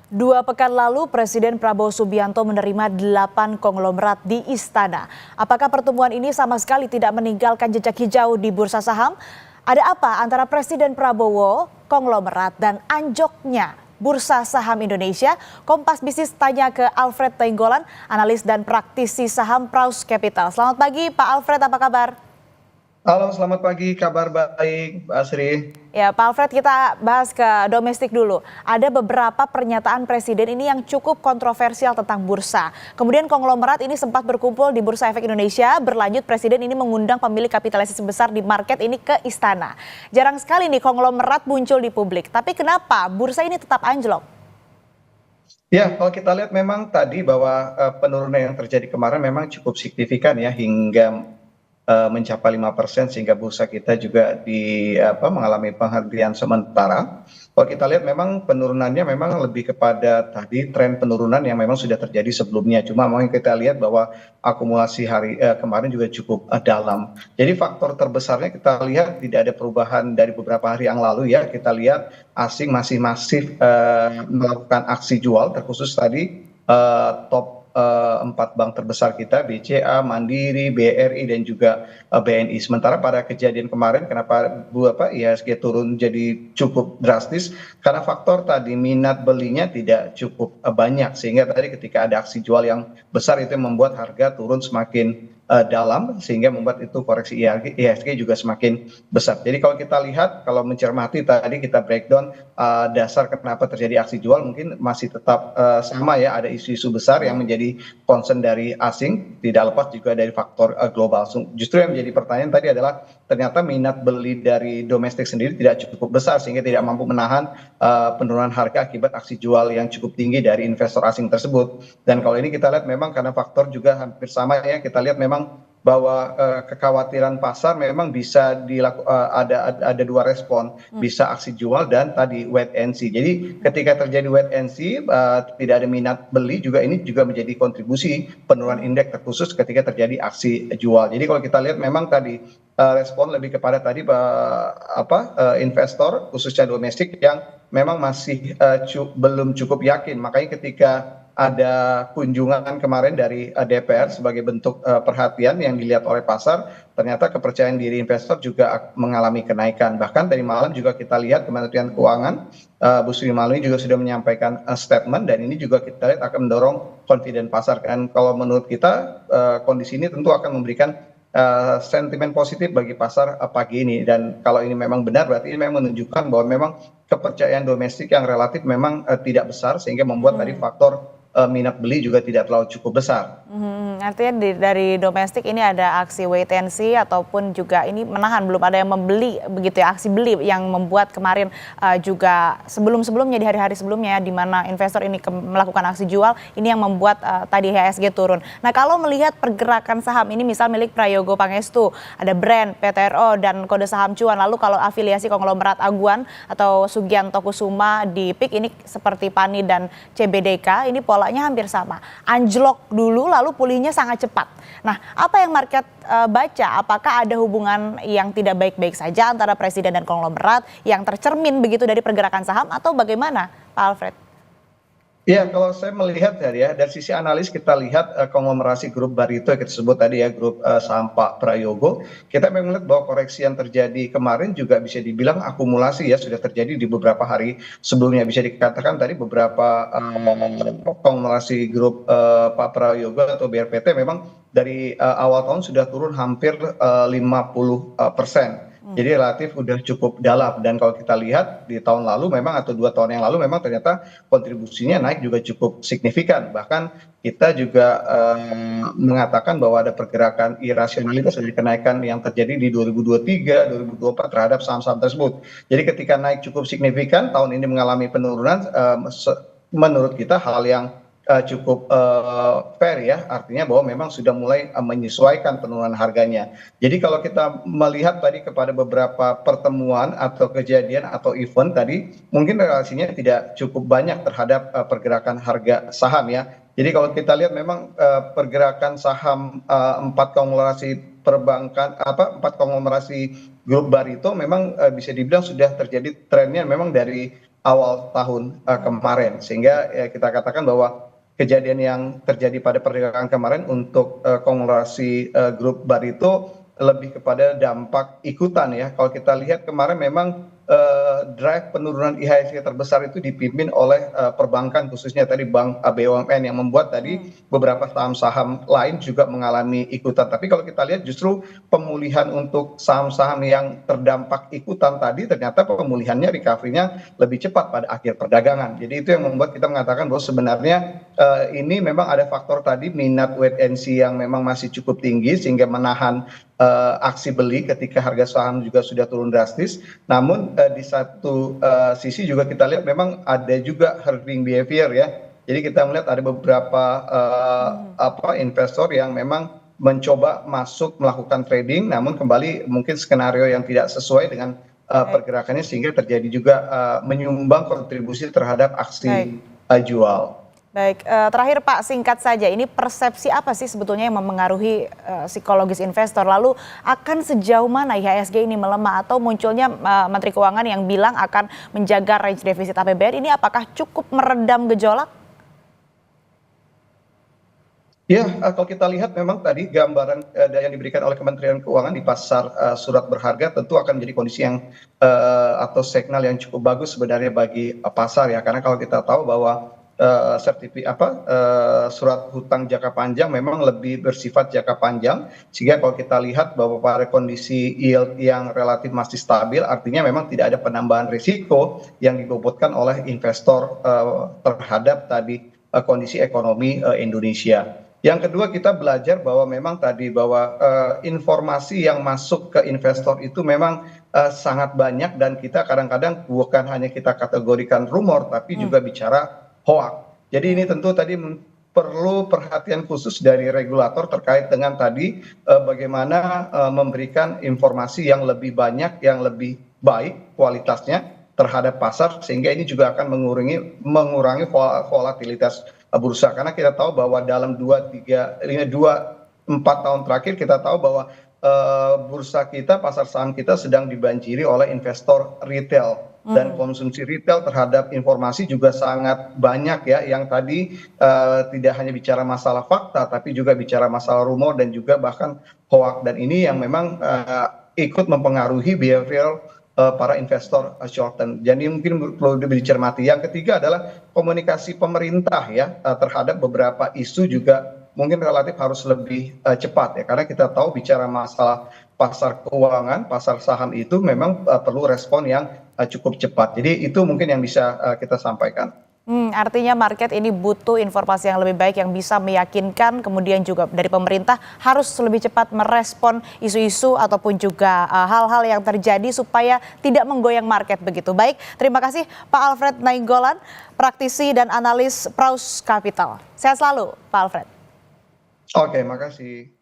Dua pekan lalu, Presiden Prabowo Subianto menerima 8 konglomerat di Istana. Apakah pertemuan ini sama sekali tidak meninggalkan jejak hijau di bursa saham? Ada apa antara Presiden Prabowo, konglomerat, dan anjoknya bursa saham Indonesia? Kompas Bisnis tanya ke Alfred Tenggolan, analis dan praktisi saham Praus Capital. Selamat pagi, Pak Alfred, apa kabar? Halo, selamat pagi. Kabar baik, Mbak Asri. Ya, Pak Alfred, kita bahas ke domestik dulu. Ada beberapa pernyataan Presiden ini yang cukup kontroversial tentang bursa. Kemudian konglomerat ini sempat berkumpul di Bursa Efek Indonesia. Berlanjut, Presiden ini mengundang pemilik kapitalisasi besar di market ini ke istana. Jarang sekali nih konglomerat muncul di publik. Tapi kenapa bursa ini tetap anjlok? Ya, kalau kita lihat memang tadi bahwa penurunan yang terjadi kemarin memang cukup signifikan ya hingga mencapai 5% sehingga bursa kita juga mengalami penghentian sementara. Kalau kita lihat memang penurunannya memang lebih kepada tadi tren penurunan yang memang sudah terjadi sebelumnya. Cuma memang kita lihat bahwa akumulasi hari kemarin juga cukup dalam. Jadi faktor terbesarnya kita lihat tidak ada perubahan dari beberapa hari yang lalu ya. Kita lihat asing masih masif melakukan aksi jual, terkhusus tadi top 4 bank terbesar kita, BCA, Mandiri, BRI, dan juga BNI. Sementara pada kejadian kemarin, kenapa IHSG turun jadi cukup drastis? Karena faktor tadi minat belinya tidak cukup banyak, sehingga tadi ketika ada aksi jual yang besar itu yang membuat harga turun semakin dalam, sehingga membuat itu koreksi IHSG juga semakin besar. Jadi kalau kita lihat, kalau mencermati tadi kita breakdown dasar kenapa terjadi aksi jual, mungkin masih tetap sama ya, ada isu-isu besar yang menjadi concern dari asing, tidak lepas juga dari faktor global. Justru yang menjadi pertanyaan tadi adalah ternyata minat beli dari domestik sendiri tidak cukup besar, sehingga tidak mampu menahan penurunan harga akibat aksi jual yang cukup tinggi dari investor asing tersebut. Dan kalau ini kita lihat memang karena faktor juga hampir sama ya, kita lihat memang bahwa kekhawatiran pasar memang bisa ada dua respon, bisa aksi jual dan tadi wait and see. Jadi ketika terjadi wait and see, tidak ada minat beli, juga ini juga menjadi kontribusi penurunan indeks, terkhusus ketika terjadi aksi jual. Jadi kalau kita lihat memang tadi respon lebih kepada tadi investor khususnya domestik yang memang masih belum cukup yakin. Makanya ketika ada kunjungan kemarin dari DPR sebagai bentuk perhatian yang dilihat oleh pasar, ternyata kepercayaan diri investor juga mengalami kenaikan. Bahkan tadi malam juga kita lihat Kementerian Keuangan, Bu Sri Mulyani juga sudah menyampaikan statement, dan ini juga kita lihat akan mendorong confidence pasar. Dan kalau menurut kita kondisi ini tentu akan memberikan sentimen positif bagi pasar pagi ini. Dan kalau ini memang benar, berarti ini memang menunjukkan bahwa memang kepercayaan domestik yang relatif memang tidak besar, sehingga membuat tadi faktor minat beli juga tidak terlalu cukup besar. Artinya dari domestik ini ada aksi wait and see ataupun juga ini menahan, belum ada yang membeli begitu ya, aksi beli yang membuat kemarin juga sebelumnya di hari-hari sebelumnya ya, di mana investor ini melakukan aksi jual, ini yang membuat tadi IHSG turun. Nah, kalau melihat pergerakan saham ini misal milik Prayogo Pangestu, ada Brand, PTRO, dan kode saham cuan, lalu kalau afiliasi konglomerat Aguan atau Sugianto Kusuma di PIK ini seperti PANI dan CBDK, ini polanya hampir sama. Anjlok dulu lalu pulihnya sangat cepat. Nah, apa yang market baca? Apakah ada hubungan yang tidak baik-baik saja antara presiden dan konglomerat yang tercermin begitu dari pergerakan saham, atau bagaimana, Pak Alfred? Ya, kalau saya melihat dari sisi analis, kita lihat konglomerasi grup Barito yang kita sebut tadi ya, grup saham Pak Prayogo, kita memang melihat bahwa koreksi yang terjadi kemarin juga bisa dibilang akumulasi ya, sudah terjadi di beberapa hari sebelumnya. Bisa dikatakan tadi beberapa konglomerasi grup Pak Prayogo atau BRPT memang dari awal tahun sudah turun hampir 50%. Jadi relatif udah cukup dalam. Dan kalau kita lihat di tahun lalu memang, atau 2 tahun yang lalu memang, ternyata kontribusinya naik juga cukup signifikan. Bahkan kita juga mengatakan bahwa ada pergerakan irasionalitas dari kenaikan yang terjadi di 2023, 2024 terhadap saham-saham tersebut. Jadi ketika naik cukup signifikan, tahun ini mengalami penurunan, menurut kita hal yang cukup fair ya, artinya bahwa memang sudah mulai menyesuaikan penurunan harganya. Jadi kalau kita melihat tadi kepada beberapa pertemuan atau kejadian atau event tadi, mungkin relasinya tidak cukup banyak terhadap pergerakan harga saham ya. Jadi kalau kita lihat memang pergerakan saham empat konglomerasi perbankan, empat konglomerasi grup Barito memang bisa dibilang sudah terjadi trennya memang dari awal tahun kemarin, sehingga kita katakan bahwa kejadian yang terjadi pada perdagangan kemarin untuk konglomerasi grup Barito lebih kepada dampak ikutan ya. Kalau kita lihat kemarin memang drive penurunan IHSG terbesar itu dipimpin oleh perbankan, khususnya tadi Bank BUMN, yang membuat tadi beberapa saham-saham lain juga mengalami ikutan. Tapi kalau kita lihat justru pemulihan untuk saham-saham yang terdampak ikutan tadi, ternyata pemulihannya, recovery-nya lebih cepat pada akhir perdagangan. Jadi itu yang membuat kita mengatakan bahwa sebenarnya ini memang ada faktor tadi minat wait and see yang memang masih cukup tinggi sehingga menahan aksi beli ketika harga saham juga sudah turun drastis. Namun di satu sisi juga kita lihat memang ada juga herding behavior ya. Jadi kita melihat ada beberapa investor yang memang mencoba masuk melakukan trading, namun kembali mungkin skenario yang tidak sesuai dengan pergerakannya, sehingga terjadi juga menyumbang kontribusi terhadap aksi jual. Baik, terakhir Pak, singkat saja, ini persepsi apa sih sebetulnya yang memengaruhi psikologis investor? Lalu akan sejauh mana IHSG ini melemah, atau munculnya Menteri Keuangan yang bilang akan menjaga range defisit APBN, ini apakah cukup meredam gejolak? Ya, kalau kita lihat memang tadi gambaran yang diberikan oleh Kementerian Keuangan di pasar surat berharga tentu akan menjadi kondisi yang atau signal yang cukup bagus sebenarnya bagi pasar ya, karena kalau kita tahu bahwa surat hutang jangka panjang memang lebih bersifat jangka panjang, sehingga kalau kita lihat bahwa pada kondisi yield yang relatif masih stabil, artinya memang tidak ada penambahan risiko yang dibobotkan oleh investor terhadap tadi kondisi ekonomi Indonesia. Yang kedua, kita belajar bahwa memang tadi bahwa informasi yang masuk ke investor itu memang sangat banyak, dan kita kadang-kadang bukan hanya kita kategorikan rumor tapi juga bicara hoax. Jadi ini tentu tadi perlu perhatian khusus dari regulator terkait dengan tadi bagaimana memberikan informasi yang lebih banyak, yang lebih baik kualitasnya terhadap pasar, sehingga ini juga akan mengurangi volatilitas bursa. Karena kita tahu bahwa dalam 4 tahun terakhir kita tahu bahwa bursa kita, pasar saham kita sedang dibanjiri oleh investor retail, dan konsumsi retail terhadap informasi juga sangat banyak ya, yang tadi tidak hanya bicara masalah fakta tapi juga bicara masalah rumor dan juga bahkan hoax, dan ini yang memang ikut mempengaruhi behavior para investor short term. Jadi mungkin perlu dicermati. Yang ketiga adalah komunikasi pemerintah ya terhadap beberapa isu juga mungkin relatif harus lebih cepat ya, karena kita tahu bicara masalah pasar keuangan, pasar saham itu memang perlu respon yang cukup cepat. Jadi itu mungkin yang bisa kita sampaikan. Artinya market ini butuh informasi yang lebih baik yang bisa meyakinkan, kemudian juga dari pemerintah harus lebih cepat merespon isu-isu ataupun juga hal-hal yang terjadi supaya tidak menggoyang market begitu. Baik, terima kasih Pak Alfred Nainggolan, praktisi dan analis Praus Capital. Sehat selalu Pak Alfred. Oke, makasih.